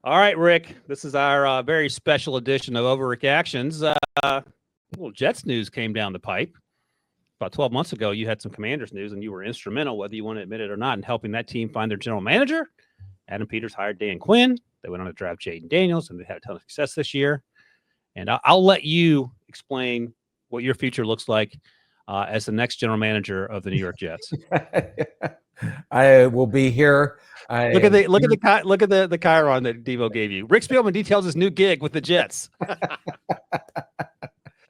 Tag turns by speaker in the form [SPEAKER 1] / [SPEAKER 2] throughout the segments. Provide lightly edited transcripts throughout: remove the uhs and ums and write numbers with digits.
[SPEAKER 1] All right, Rick, this is our very special edition of Overreactions. Little Jets news came down the pipe. About 12 months ago, you had some Commanders news, and you were instrumental, whether you want to admit it or not, in helping that team find their general manager. Adam Peters hired Dan Quinn. They went on to draft Jaden Daniels, and they had a ton of success this year. And I'll let you explain what your future looks like as the next general manager of the New York Jets.
[SPEAKER 2] I will be here.
[SPEAKER 1] Look at the chyron that Devo gave you. Rick Spielman details his new gig with the Jets.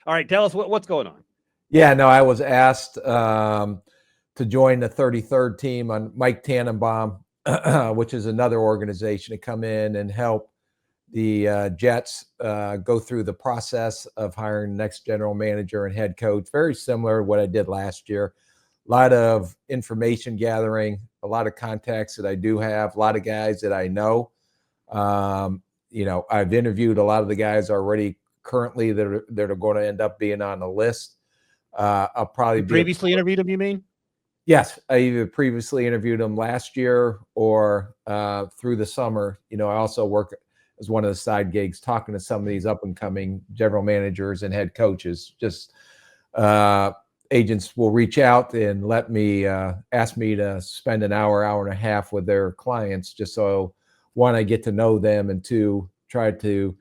[SPEAKER 1] All right, tell us what's going on.
[SPEAKER 2] Yeah, no, I was asked to join the 33rd team on Mike Tannenbaum, which is another organization, to come in and help the Jets go through the process of hiring the next general manager and head coach. Very similar to what I did last year. A lot of information gathering, a lot of contacts that I do have, a lot of guys that I know. I've interviewed a lot of the guys already currently that are going to end up being on the list. I'll probably
[SPEAKER 1] previously interviewed them, you mean?
[SPEAKER 2] Yes, I either previously interviewed them last year or through the summer. I also work as one of the side gigs, talking to some of these up and coming general managers and head coaches. Just agents will reach out and ask me to spend an hour and a half with their clients, just so, one, I get to know them, and two, try to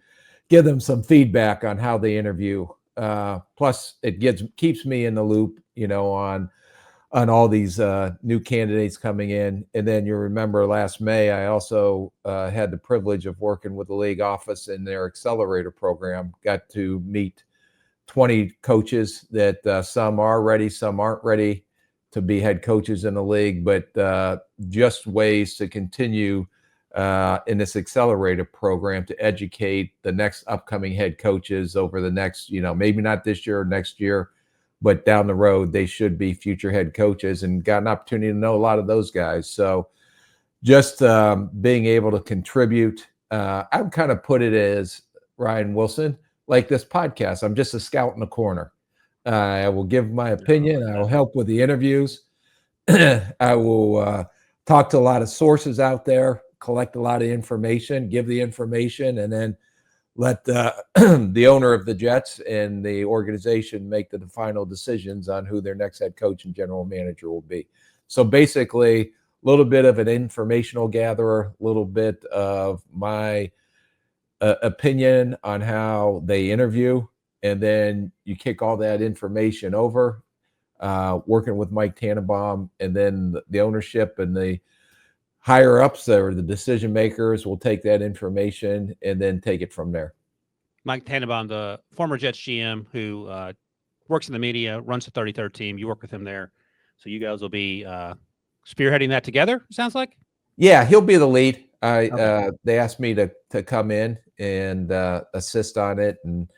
[SPEAKER 2] give them some feedback on how they interview. Plus, it keeps me in the loop, on all these new candidates coming in. And then you remember last May, I also had the privilege of working with the league office in their accelerator program. Got to meet 20 coaches that some are ready, some aren't ready to be head coaches in the league, but just ways to continue in this accelerator program to educate the next upcoming head coaches over the next, maybe not this year or next year, but down the road, they should be future head coaches, and got an opportunity to know a lot of those guys. So just being able to contribute, I would kind of put it as, Ryan Wilson, like this podcast. I'm just a scout in the corner. I will give my opinion. I will help with the interviews. I will talk to a lot of sources out there, collect a lot of information, give the information, and then let the owner of the Jets and the organization make the final decisions on who their next head coach and general manager will be. So basically, a little bit of an informational gatherer, a little bit of my opinion on how they interview, and then you kick all that information over, working with Mike Tannenbaum, and then the ownership and the higher ups or the decision makers will take that information and then take it from there.
[SPEAKER 1] Mike Tannenbaum, the former Jets GM who works in the media, runs the 33rd team. You work with him there. So you guys will be spearheading that together, it sounds like?
[SPEAKER 2] Yeah, he'll be the lead. They asked me to come in and assist on it, and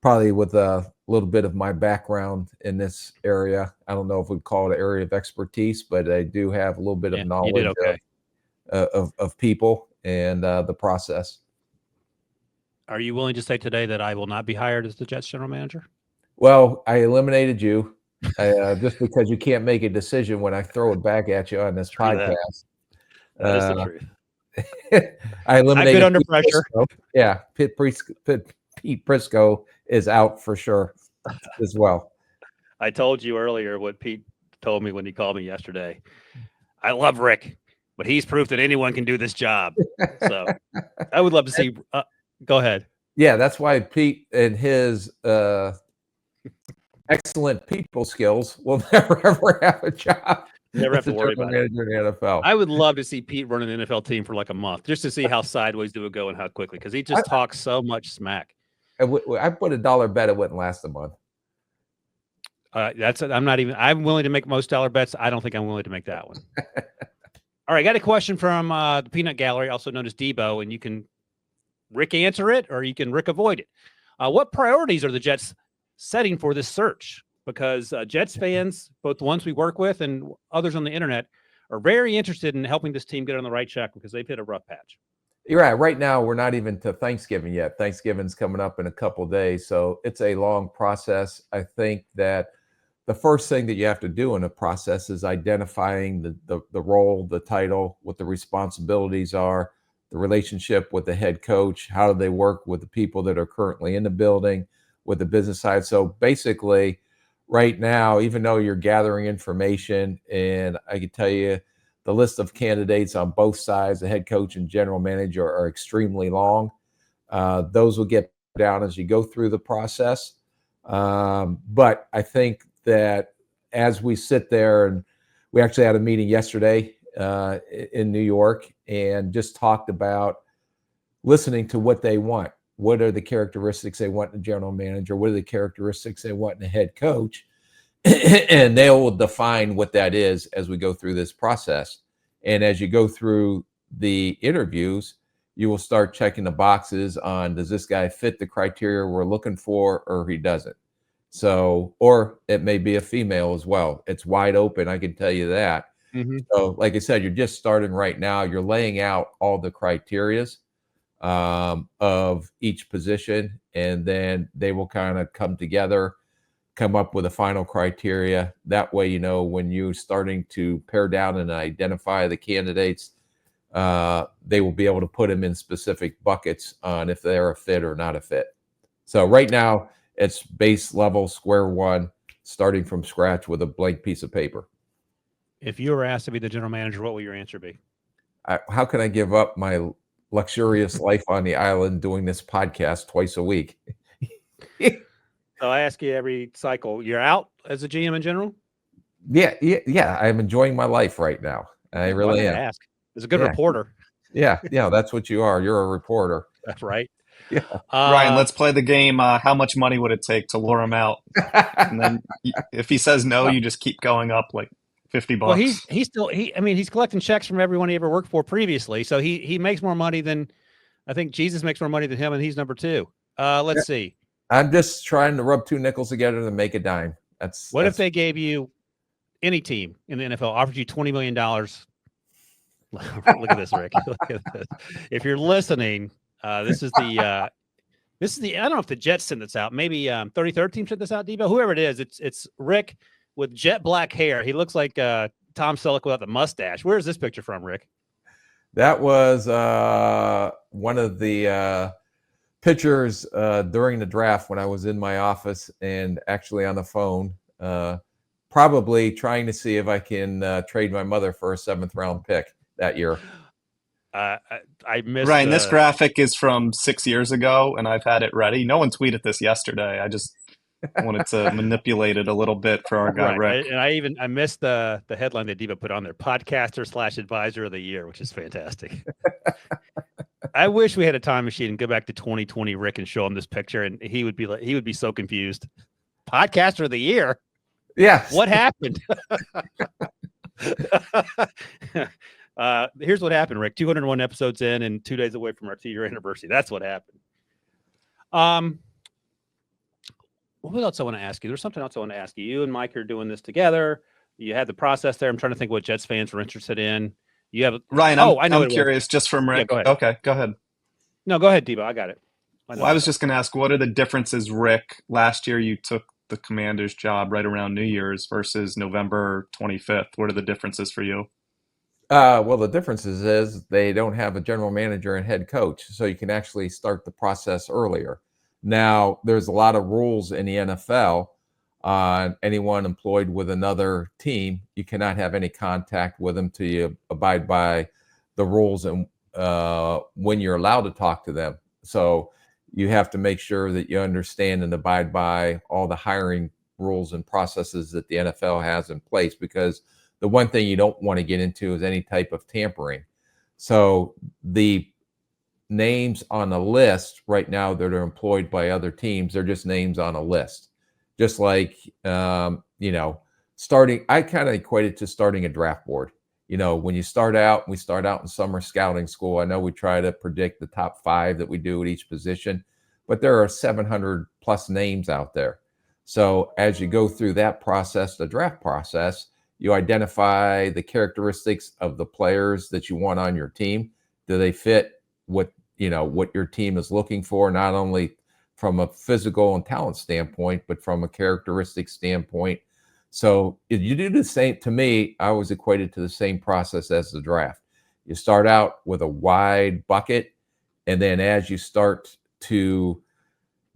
[SPEAKER 2] probably with a little bit of my background in this area. I don't know if we'd call it an area of expertise, but I do have a little bit of knowledge.
[SPEAKER 1] You did okay.
[SPEAKER 2] Of people and the process.
[SPEAKER 1] Are you willing to say today that I will not be hired as the Jets general manager?
[SPEAKER 2] Well, I eliminated you just because you can't make a decision when I throw it back at you on this podcast.
[SPEAKER 1] That is the truth.
[SPEAKER 2] I eliminated.
[SPEAKER 1] I've been under pressure.
[SPEAKER 2] Prisco. Yeah, Pete Prisco is out for sure as well.
[SPEAKER 1] I told you earlier what Pete told me when he called me yesterday. I love Rick, but he's proof that anyone can do this job. So I would love to see. Go ahead.
[SPEAKER 2] Yeah, that's why Pete and his excellent people skills will never, ever have a job.
[SPEAKER 1] Never have to worry about it.
[SPEAKER 2] In the NFL.
[SPEAKER 1] I would love to see Pete run an NFL team for like a month just to see how sideways do it go and how quickly, because he just talks so much smack.
[SPEAKER 2] I put $1 bet it wouldn't last a month.
[SPEAKER 1] I'm willing to make most dollar bets. I don't think I'm willing to make that one. All right, I got a question from the Peanut Gallery, also known as Debo, and you can Rick answer it or you can Rick avoid it. What priorities are the Jets setting for this search? Because Jets fans, both the ones we work with and others on the internet, are very interested in helping this team get on the right track because they've hit a rough patch.
[SPEAKER 2] You're right. Right now, we're not even to Thanksgiving yet. Thanksgiving's coming up in a couple of days, so it's a long process. I think that the first thing that you have to do in a process is identifying the role, the title, what the responsibilities are, the relationship with the head coach, how do they work with the people that are currently in the building, with the business side. So basically, right now, even though you're gathering information, and I can tell you the list of candidates on both sides, the head coach and general manager, are extremely long. Those will get down as you go through the process. But I think that as we sit there, and we actually had a meeting yesterday in New York, and just talked about listening to what they want. What are the characteristics they want in a general manager? What are the characteristics they want in a head coach? And they will define what that is as we go through this process. And as you go through the interviews, you will start checking the boxes on, does this guy fit the criteria we're looking for, or he doesn't? So, or it may be a female as well. It's wide open, I can tell you that.
[SPEAKER 1] Mm-hmm.
[SPEAKER 2] So like I said, you're just starting right now. You're laying out all the criterias of each position, and then they will kind of come together, come up with a final criteria. That way, when you're starting to pare down and identify the candidates, they will be able to put them in specific buckets on if they're a fit or not a fit. So right now, it's base level, square one, starting from scratch with a blank piece of paper.
[SPEAKER 1] If you were asked to be the general manager, what will your answer be?
[SPEAKER 2] How can I give up my luxurious life on the island doing this podcast twice a week?
[SPEAKER 1] So I ask you every cycle, you're out as a GM in general?
[SPEAKER 2] Yeah. I'm enjoying my life right now. I really am.
[SPEAKER 1] Ask. As a good reporter.
[SPEAKER 2] Yeah, that's what you are. You're a reporter.
[SPEAKER 1] That's right.
[SPEAKER 2] Yeah.
[SPEAKER 3] Ryan, let's play the game. How much money would it take to lure him out? And then if he says no, you just keep going up like $50.
[SPEAKER 1] Well, he's collecting checks from everyone he ever worked for previously. So he makes more money than, I think Jesus makes more money than him, and he's number 2. Let's see.
[SPEAKER 2] I'm just trying to rub 2 nickels together to make a dime.
[SPEAKER 1] What if they gave you, any team in the NFL offered you $20 million? Look at this, Rick. Look at this. If you're listening, this is the I don't know if the Jets sent this out. Maybe 33rd team sent this out, Debo. Whoever it is, it's Rick with jet black hair. He looks like Tom Selleck without the mustache. Where is this picture from, Rick?
[SPEAKER 2] That was one of the pictures during the draft when I was in my office and actually on the phone, probably trying to see if I can trade my mother for a 7th round pick that year.
[SPEAKER 1] I missed
[SPEAKER 3] Ryan, this graphic is from 6 years ago, and I've had it ready. No one tweeted this yesterday. I just wanted to manipulate it a little bit for our guy, Rick.
[SPEAKER 1] And I missed the headline that Diva put on there, podcaster/advisor of the year, which is fantastic. I wish we had a time machine and go back to 2020, Rick, and show him this picture, and he would be so confused. Podcaster of the year?
[SPEAKER 2] Yeah.
[SPEAKER 1] What happened? Here's what happened, Rick. 201 episodes in and 2 days away from our 2-year anniversary. That's what happened. What else I want to ask you? There's something else I want to ask you. You and Mike are doing this together. You had the process there. I'm trying to think what Jets fans were interested in. You have
[SPEAKER 3] Ryan. I'm curious, just from Rick.
[SPEAKER 1] Yeah, go ahead.
[SPEAKER 3] Okay, go ahead.
[SPEAKER 1] No, go ahead, Debo. I got it.
[SPEAKER 3] I was just going to ask, what are the differences, Rick? Last year you took the Commander's job right around New Year's versus November 25th. What are the differences for you?
[SPEAKER 2] Well, the differences is they don't have a general manager and head coach, so you can actually start the process earlier. Now, there's a lot of rules in the NFL on anyone employed with another team. You cannot have any contact with them till you abide by the rules and when you're allowed to talk to them. So you have to make sure that you understand and abide by all the hiring rules and processes that the NFL has in place, because the one thing you don't want to get into is any type of tampering. So the names on the list right now that are employed by other teams, they're just names on a list. Just like, starting, I kind of equate it to starting a draft board. When you start out, we start out in summer scouting school. I know we try to predict the top 5 that we do at each position, but there are 700 plus names out there. So as you go through that process, the draft process, you identify the characteristics of the players that you want on your team. Do they fit what your team is looking for, not only from a physical and talent standpoint, but from a characteristic standpoint. So if you do the same, to me, I always equate it to the same process as the draft. You start out with a wide bucket, and then as you start to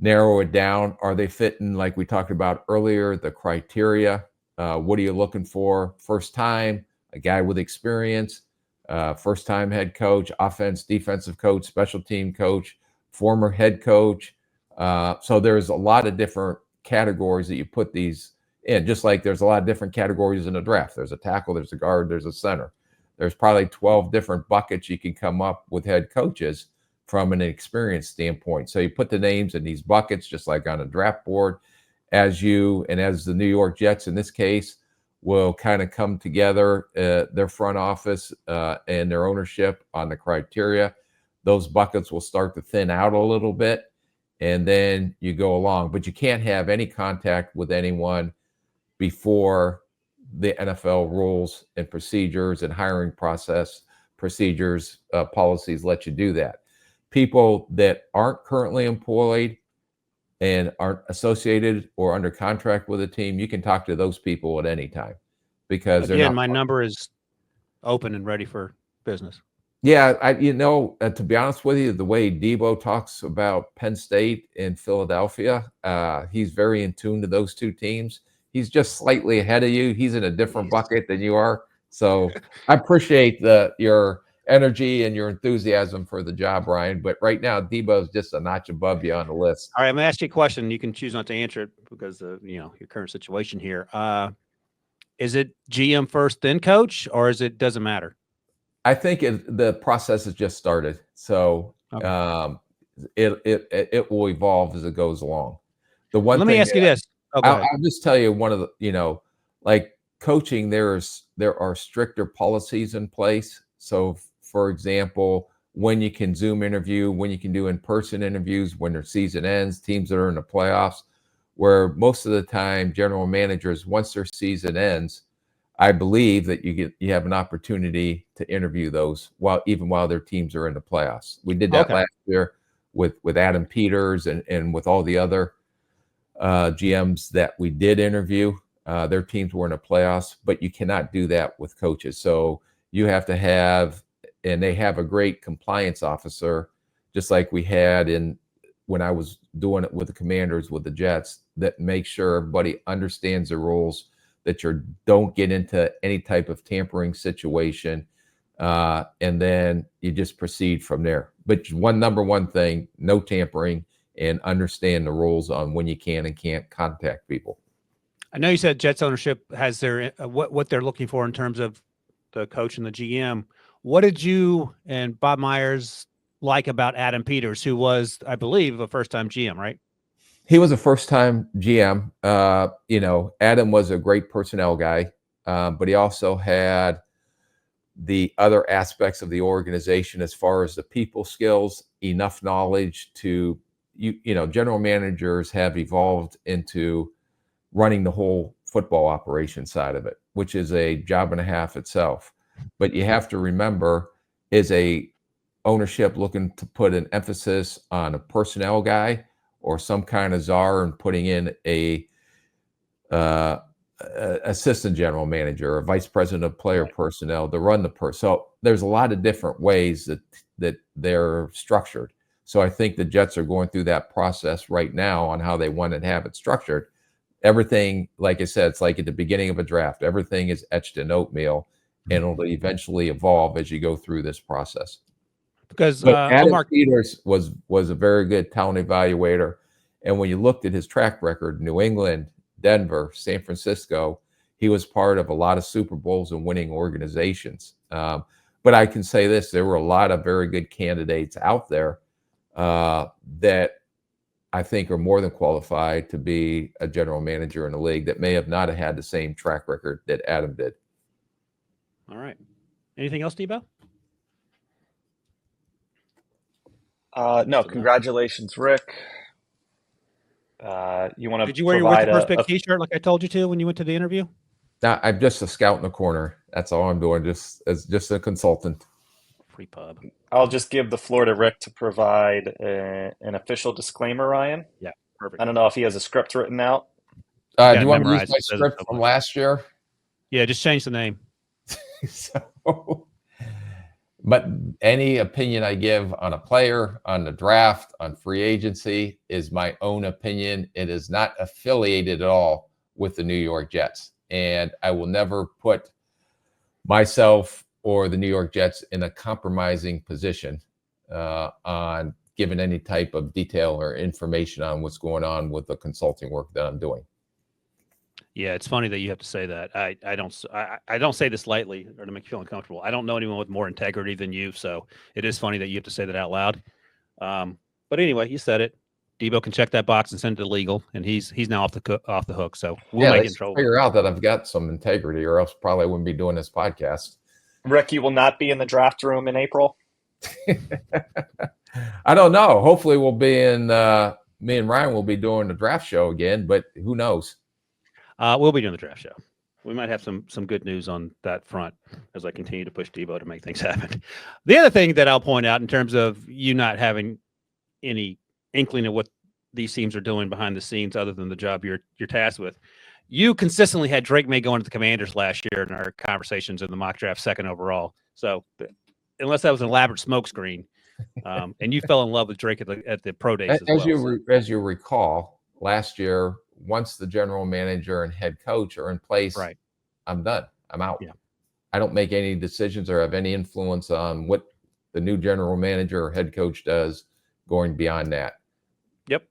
[SPEAKER 2] narrow it down, are they fitting, like we talked about earlier, the criteria? What are you looking for? First time, a guy with experience, first time head coach, offense, defensive coach, special team coach, former head coach. So there's a lot of different categories that you put these in, just like there's a lot of different categories in a draft. There's a tackle, there's a guard, there's a center. There's probably 12 different buckets you can come up with head coaches from an experience standpoint. So you put the names in these buckets, just like on a draft board, as the New York Jets in this case will kind of come together, their front office and their ownership on the criteria. Those buckets will start to thin out a little bit, and then you go along. But you can't have any contact with anyone before the NFL rules and procedures and hiring process procedures, policies let you do that. People that aren't currently employed and aren't associated or under contract with a team, you can talk to those people at any time because they're not.
[SPEAKER 1] My number is open and ready for business.
[SPEAKER 2] Yeah, to be honest with you, the way Debo talks about Penn State and Philadelphia, he's very in tune to those two teams. He's just slightly ahead of you. He's in a different bucket than you are. So I appreciate your energy and your enthusiasm for the job, Ryan. But right now, Debo's just a notch above you on the list.
[SPEAKER 1] All right, I'm going to ask you a question. You can choose not to answer it because of your current situation here. Is it GM first, then coach, or doesn't matter?
[SPEAKER 2] I think the process has just started. So okay. It will evolve as it goes along.
[SPEAKER 1] Let me ask you this.
[SPEAKER 2] I'll just tell you one of the, like coaching, there are stricter policies in place. So, for example, when you can Zoom interview, when you can do in-person interviews, when their season ends, teams that are in the playoffs, where most of the time general managers, once their season ends, I believe that you have an opportunity to interview those even while their teams are in the playoffs. We did that last year with Adam Peters and with all the other GMs that we did interview. Their teams were in the playoffs, but you cannot do that with coaches. So you have to have, and they have a great compliance officer, just like we had when I was doing it with the Commanders, with the Jets, that makes sure everybody understands the rules, that you don't get into any type of tampering situation, and then you just proceed from there. But number one thing, no tampering, and understand the rules on when you can and can't contact people.
[SPEAKER 1] I know you said Jets ownership has their what they're looking for in terms of the coach and the GM. What did you and Bob Myers like about Adam Peters, who was, I believe, a first-time GM, right?
[SPEAKER 2] He was a first-time GM. Adam was a great personnel guy, but he also had the other aspects of the organization as far as the people skills, enough knowledge to, general managers have evolved into running the whole football operation side of it, which is a job and a half itself. But you have to remember, is a ownership looking to put an emphasis on a personnel guy or some kind of czar and putting in a assistant general manager or vice president of player personnel to run so there's a lot of different ways that they're structured. So I think the Jets are going through that process right now on how they want to have it structured. Everything, like I said, it's like at the beginning of a draft. Everything is etched in oatmeal, and it'll eventually evolve as you go through this process.
[SPEAKER 1] Because
[SPEAKER 2] Adam Peters was a very good talent evaluator, and when you looked at his track record, New England, Denver, San Francisco, he was part of a lot of Super Bowls and winning organizations. But I can say this: there were a lot of very good candidates out there that I think are more than qualified to be a general manager in the league that may have not had the same track record that Adam did.
[SPEAKER 1] All right. Anything else, Debo?
[SPEAKER 3] No, congratulations, Rick. You want to?
[SPEAKER 1] Did you wear your With the First Pick T-shirt like I told you to when you went to the interview?
[SPEAKER 2] No, I'm just a scout in the corner. That's all I'm doing, just a consultant.
[SPEAKER 1] Free pub.
[SPEAKER 3] I'll just give the floor to Rick to provide an official disclaimer, Ryan.
[SPEAKER 1] Yeah, perfect.
[SPEAKER 3] I don't know if he has a script written out.
[SPEAKER 2] Do you want to use my script from last year?
[SPEAKER 1] Yeah, just change the name.
[SPEAKER 2] So But any opinion I give on a player, on the draft, on free agency is my own opinion. It is not affiliated at all with the New York Jets. And I will never put myself or the New York Jets in a compromising position on giving any type of detail or information on what's going on with the consulting work that I'm doing.
[SPEAKER 1] Yeah, it's funny that you have to say that. I don't say this lightly or to make you feel uncomfortable. I don't know anyone with more integrity than you, so it is funny that you have to say that out loud. But anyway, you said it. Debo can check that box and send it to legal, and he's now off the hook. So we'll make it in trouble.
[SPEAKER 2] Figure out that I've got some integrity, or else probably I wouldn't be doing this podcast.
[SPEAKER 4] Rick, you will not be in the draft room in April.
[SPEAKER 2] I don't know. Hopefully, we'll be in. Me and Ryan will be doing the draft show again, but who knows?
[SPEAKER 1] We'll be doing the draft show. We might have some good news on that front as I continue to push Debo to make things happen. The other thing that I'll point out in terms of you not having any inkling of what these teams are doing behind the scenes other than the job you're tasked with, you consistently had Drake May going to the Commanders last year in our conversations in the mock draft, second overall. So unless that was an elaborate smokescreen, and you fell in love with Drake at the pro days as
[SPEAKER 2] you recall, last year, once the general manager and head coach are in place,
[SPEAKER 1] right,
[SPEAKER 2] I'm done. I'm out.
[SPEAKER 1] Yeah.
[SPEAKER 2] I don't make any decisions or have any influence on what the new general manager or head coach does going beyond that.